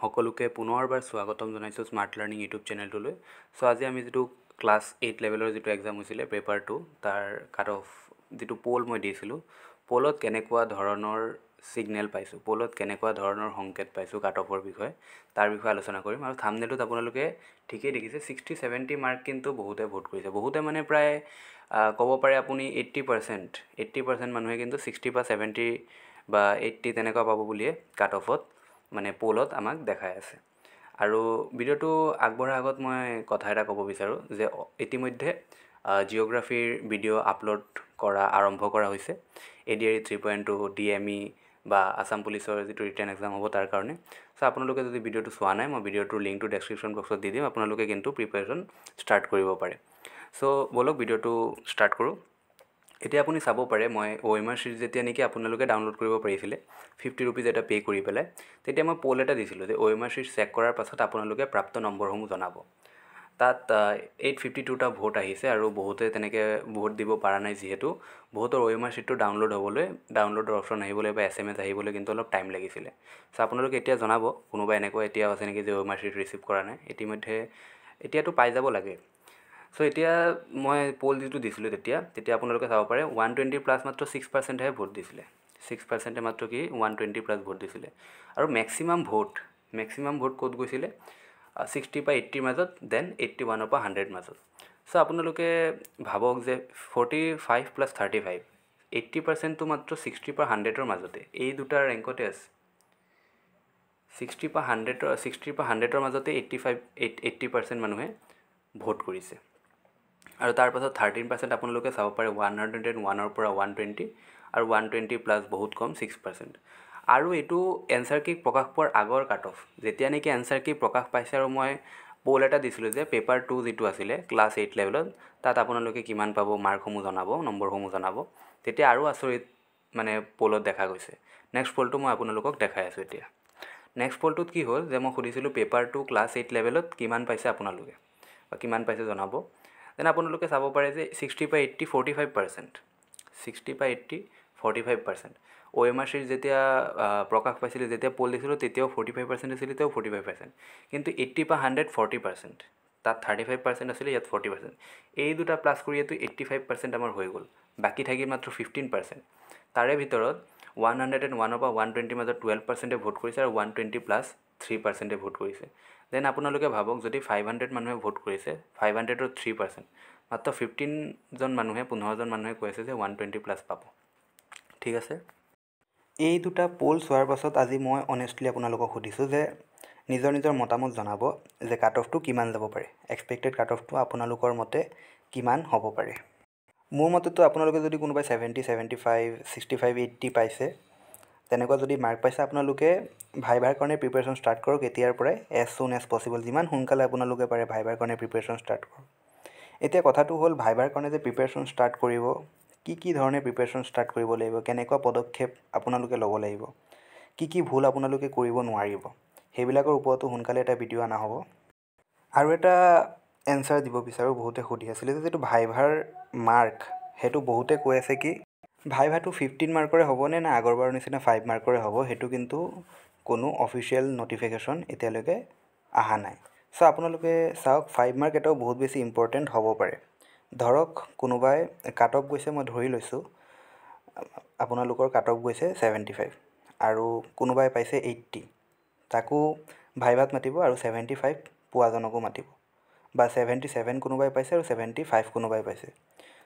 সকলোকে পুনৰবাৰ স্বাগতম জনাইছোঁ স্মাৰ্ট লাৰ্ণিং ইউটিউব চেনেলটোলৈ। চ' আজি আমি যিটো ক্লাছ 8 লেভেলৰ যিটো এক্সাম হৈছিলে পেপাৰ 2 তাৰ কাট অফ যিটো পল মই দিছিলোঁ, পলত কেনেকুৱা ধৰণৰ ছিগনেল পাইছোঁ, পলত কেনেকুৱা ধৰণৰ সংকেত পাইছোঁ কাট অফৰ বিষয়ে, তাৰ বিষয়ে আলোচনা কৰিম। আৰু থাম্বনেইলত আপোনালোকে ঠিকেই দেখিছে 60-70 মাৰ্ক কিন্তু বহুতে ভোট কৰিছে। বহুতে মানে প্ৰায় ক'ব পাৰে আপুনি 80% মানুহে কিন্তু 60 বা 70 বা 80 তেনেকুৱা পাব বুলিয়ে কাট অফত মানে পলত আমাক দেখাই আছে। আৰু ভিডিঅ'টো আগবঢ়াৰ আগত মই কথা এটা ক'ব বিচাৰোঁ যে ইতিমধ্যে জিঅ'গ্ৰাফীৰ ভিডিঅ' আপলোড কৰা আৰম্ভ কৰা হৈছে ADRE 3.2 DME বা আসাম পুলিচৰ যিটো ৰিটেন এক্সাম হ'ব তাৰ কাৰণে। চ' আপোনালোকে যদি ভিডিঅ'টো চোৱা নাই, মই ভিডিঅ'টোৰ লিংকটো ডেছক্ৰিপশ্যন বক্সত দি দিম, আপোনালোকে কিন্তু প্ৰিপেৰেশ্যন ষ্টাৰ্ট কৰিব পাৰে। চ' ব'লক ভিডিঅ'টো ষ্টাৰ্ট কৰোঁ। এতিয়া আপুনি চাব পাৰে মই OMR শ্বীট যেতিয়া নেকি আপোনালোকে ডাউনলোড কৰিব পাৰিছিলে 50 ৰুপিজ এটা পে' কৰি পেলাই, তেতিয়া মই পল এটা দিছিলোঁ যে OMR শ্বীট চেক কৰাৰ পাছত আপোনালোকে প্ৰাপ্ত নম্বৰসমূহ জনাব। তাত 852টা ভোট আহিছে আৰু বহুতে তেনেকৈ ভোট দিব পৰা নাই, যিহেতু বহুতৰ OMR শ্বীটটো ডাউনলোডৰ অপশ্যন আহিবলৈ বা SMS আহিবলৈ কিন্তু অলপ টাইম লাগিছিলে। চ' আপোনালোকে এতিয়া জনাব কোনোবা এনেকুৱা এতিয়াও আছে নেকি যে OMR শ্বীট ৰিচিভ কৰা নাই। এতিয়াতো পাই যাব লাগে। চ' এতিয়া মই পল যিটো দিছিলোঁ তেতিয়া আপোনালোকে চাব পাৰে 120 প্লাছ মাত্ৰ 6%হে ভোট দিছিলে। 6%, মাত্ৰ কি 120 প্লাছ ভোট দিছিলে। আৰু মেক্সিমাম ভোট ক'ত গৈছিলে 60 পৰা 80ৰ মাজত, দেন 81 পৰা 100 মাজত। চ' আপোনালোকে ভাবক যে 45 প্লাছ 35, 80%টো মাত্ৰ 60 পৰা 100ৰ মাজতে, এই দুটা ৰেংকতে আছে। 60 পৰা 100ৰ মাজতে 80% মানুহে ভোট কৰিছে। আৰু তাৰ পাছত 13% আপোনালোকে চাব পাৰে 101ৰ পৰা 120, আৰু 120 প্লাছ বহুত কম 6%। আৰু এইটো এনচাৰ কি প্ৰকাশ পোৱাৰ আগৰ কাট অফ, যেতিয়া নেকি এনচাৰ কি প্ৰকাশ পাইছে আৰু মই পল এটা দিছিলোঁ যে পেপাৰ 2 যিটো আছিলে ক্লাছ 8 লেভেলত, তাত আপোনালোকে কিমান পাব, মাৰ্কসমূহ জনাব, নম্বৰসমূহ জনাব, তেতিয়া আৰু আচৰিত মানে পলত দেখা গৈছে। নেক্সট পলটো মই আপোনালোকক দেখাই আছোঁ এতিয়া। নেক্সট পলটোত কি হ'ল যে মই সুধিছিলোঁ পেপাৰ 2 ক্লাছ 8 লেভেলত কিমান পাইছে আপোনালোকে বা কিমান পাইছে জনাব। দেন আপোনালোকে চাব পাৰে যে 60 পৰা 80 45%, 60 পৰা 80 45%। OMR শ্বীট যেতিয়া প্ৰকাশ পাইছিলে, যেতিয়া পল দিছিলোঁ তেতিয়াও 45% আছিলে, তেতিয়াও 45%। কিন্তু 80 পৰা 100 40%, তাত 35% আছিলে, ইয়াত 40%। এই দুটা প্লাছ কৰি ইয়াতো 85% আমাৰ হৈ গ'ল। বাকী থাকিল মাত্ৰ 15%। তাৰে ভিতৰত 101ৰ পৰা 120 মাজত 12%এ ভোট কৰিছে আৰু 120 প্লাছ 3%এ ভোট কৰিছে। দেন আপোনালোকে ভাবক যদি 500 মানুহে ভোট কৰিছে, 500ৰ 3%, মাত্ৰ 15জন মানুহে কৈ আছে যে 120 প্লাছ পাব। ঠিক আছে, এই দুটা পল চোৱাৰ পাছত আজি মই অনেষ্টলি আপোনালোকক সুধিছোঁ যে নিজৰ মতামত জনাব যে কাট অফটো কিমান যাব পাৰে, এক্সপেক্টেড কাট অফটো আপোনালোকৰ মতে কিমান হ'ব পাৰে। মোৰ মতেতো আপোনালোকে যদি কোনোবাই 70 75 65 80 পাইছে, তেনেকুৱা যদি মাৰ্ক পাইছে, আপোনালোকে ভাইভাৰ কাৰণে প্ৰিপেৰেশ্যন ষ্টাৰ্ট কৰক এতিয়াৰ পৰাই, এজ চুন এজ পচিবল, যিমান সোনকালে আপোনালোকে পাৰে ভাইভাৰ কাৰণে প্ৰিপেৰেশ্যন ষ্টাৰ্ট কৰক। এতিয়া কথাটো হ'ল ভাইভাৰ কাৰণে যে প্ৰিপেৰেশ্যন ষ্টাৰ্ট কৰিব, কি ধৰণে প্ৰিপেৰেশ্যন ষ্টাৰ্ট কৰিব লাগিব, কেনেকুৱা পদক্ষেপ আপোনালোকে ল'ব লাগিব, কি ভুল আপোনালোকে কৰিব নোৱাৰিব, সেইবিলাকৰ ওপৰতো সোনকালে এটা ভিডিঅ' অনা হ'ব। আৰু এটা এনচাৰ দিব বিচাৰোঁ, বহুতে সুধি আছিলে যে যিটো ভাইভাৰ মাৰ্ক, সেইটো বহুতে কৈ আছে কি ভাইভাটো 15 মাৰ্কৰে হ'বনে নে আগৰবাৰৰ নিচিনা 5 মাৰ্কৰে হ'ব, সেইটো কিন্তু কোনো অফিচিয়েল নটিফিকেশ্যন এতিয়ালৈকে অহা নাই। চ' আপোনালোকে চাওক 5 মাৰ্ক এটাও বহুত বেছি ইম্পৰ্টেণ্ট হ'ব পাৰে। ধৰক কোনোবাই কাট অফ গৈছে, মই ধৰি লৈছোঁ আপোনালোকৰ কাট অফ গৈছে 75 আৰু কোনোবাই পাইছে 80, তাকো ভাইভাত মাতিব আৰু 75 পোৱাজনকো মাতিব, বা 77 কোনোবাই পাইছে আৰু 75 কোনোবাই পাইছে।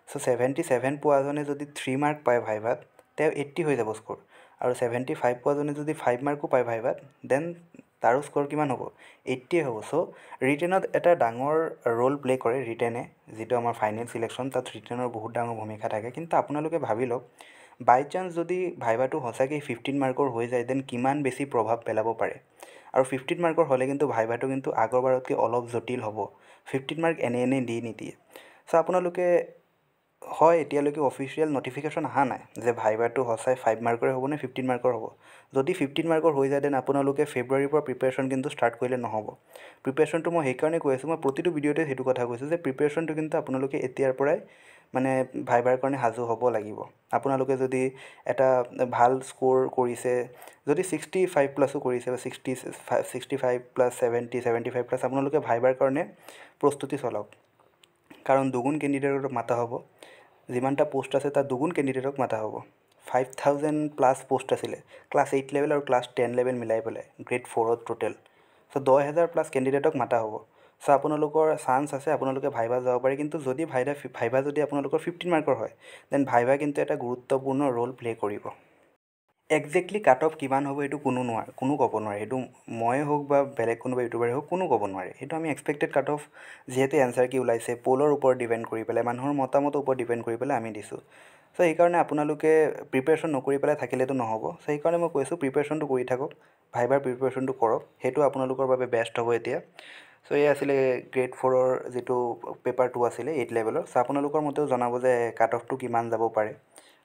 চ' 77 পোৱাজনে যদি 3 মাৰ্ক পায় ভাইভাত, তেওঁ 80 হৈ যাব স্ক'ৰ, আৰু 75 পোৱাজনে যদি 5 মাৰ্কো পায় ভাইভাত, দেন তাৰো স্ক'ৰ কিমান হ'ব, 80 হ'ব। চ' ৰিটেনত এটা ডাঙৰ ৰোল প্লে' কৰে ৰিটেনে, যিটো আমাৰ ফাইনেল চিলেকশ্যন, তাত ৰিটেনৰ বহুত ডাঙৰ ভূমিকা থাকে। কিন্তু আপোনালোকে ভাবি লওক, বাই চান্স যদি ভাইভাটো সঁচাকৈ 15 মাৰ্কৰ হৈ যায়, দেন কিমান বেছি প্ৰভাৱ পেলাব পাৰে। আৰু 15 মাৰ্কৰ হ'লে কিন্তু ভাইভাটো কিন্তু আগৰবাৰতকৈ অলপ জটিল হ'ব। 15 মাৰ্ক এনেই দি নিদিয়ে। চ' আপোনালোকে হয়, এতিয়ালৈকে অফিচিয়েল নটিফিকেশ্যন অহা নাই যে ভাইভাটো সঁচাই 5 মাৰ্কৰে হ'ব নে 15 মাৰ্কৰ হ'ব। যদি 15 মাৰ্কৰ হৈ যায়, দেন আপোনালোকে ফেব্ৰুৱাৰীৰ পৰা প্ৰিপেৰেশ্যন কিন্তু ষ্টাৰ্ট কৰিলে নহ'ব। প্ৰিপেৰেশ্যনটো মই সেইকাৰণে কৈ আছোঁ, মই প্ৰতিটো ভিডিঅ'তে সেইটো কথা কৈছোঁ যে প্ৰিপেৰেশ্যনটো কিন্তু আপোনালোকে এতিয়াৰ পৰাই মানে ভাইভাৰ কাৰণে সাজু হ'ব লাগিব। আপোনালোকে যদি এটা ভাল স্ক'ৰ কৰিছে, যদি 65 প্লাছো কৰিছে বা 65 প্লাছ 75 প্লাছ, আপোনালোকে ভাইভাৰ কাৰণে প্ৰস্তুতি চলাওক। কাৰণ দুগুণ কেণ্ডিডেটক মাতা হ'ব, যিমানটা পোষ্ট আছে তাৰ দুগুণ কেণ্ডিডেটক মাতা হ'ব। 5000 প্লাছ পোষ্ট আছিলে ক্লাছ 8 লেভেল আৰু ক্লাছ 10 লেভেল মিলাই পেলাই, গ্ৰেড 4ত টোটেল। চ' 10,000 প্লাছ কেণ্ডিডেটক মাতা হ'ব। চ' আপোনালোকৰ চান্স আছে, আপোনালোকে ভাইভা যাব পাৰে। কিন্তু যদি ভাইভা যদি আপোনালোকৰ 15 মাৰ্কৰ হয়, দেন ভাইভা কিন্তু এটা গুৰুত্বপূৰ্ণ ৰ'ল প্লে' কৰিব। একজেক্টলি কাট অফ কিমান হ'ব সেইটো কোনো ক'ব নোৱাৰে। সেইটো ময়ে হওক বা বেলেগ কোনোবা ইউটিউবাৰে হওক, কোনো ক'ব নোৱাৰে। সেইটো আমি এক্সপেক্টেড কাট অফ যিহেতু এনচাৰ কি ওলাইছে, পলৰ ওপৰত ডিপেণ্ড কৰি পেলাই, মানুহৰ মতামতৰ ওপৰত ডিপেণ্ড কৰি পেলাই আমি দিছোঁ। চ' সেইকাৰণে আপোনালোকে প্ৰিপেৰেশ্যন নকৰি পেলাই থাকিলেতো নহ'ব। চ' সেইকাৰণে মই কৈছোঁ প্ৰিপেৰেশ্যনটো কৰি থাকক, ভাইভাৰ প্ৰিপেৰেশ্যনটো কৰক, সেইটো আপোনালোকৰ বাবে বেষ্ট হ'ব এতিয়া। চ' এই আছিলে গ্ৰেড 4ৰ যিটো পেপাৰ 2 আছিলে 8 লেভেলৰ। চ' আপোনালোকৰ মতেও জনাব যে কাট অফটো কিমান যাব পাৰে,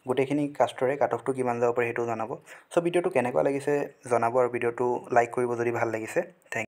গোটেইখিনি কাষ্টৰে কাট অফটো কিমান যাব পাৰে সেইটো জনাব। চ' ভিডিঅ'টো কেনেকুৱা লাগিছে জনাব, আৰু ভিডিঅ'টো লাইক কৰিব যদি ভাল লাগিছে। Thank U.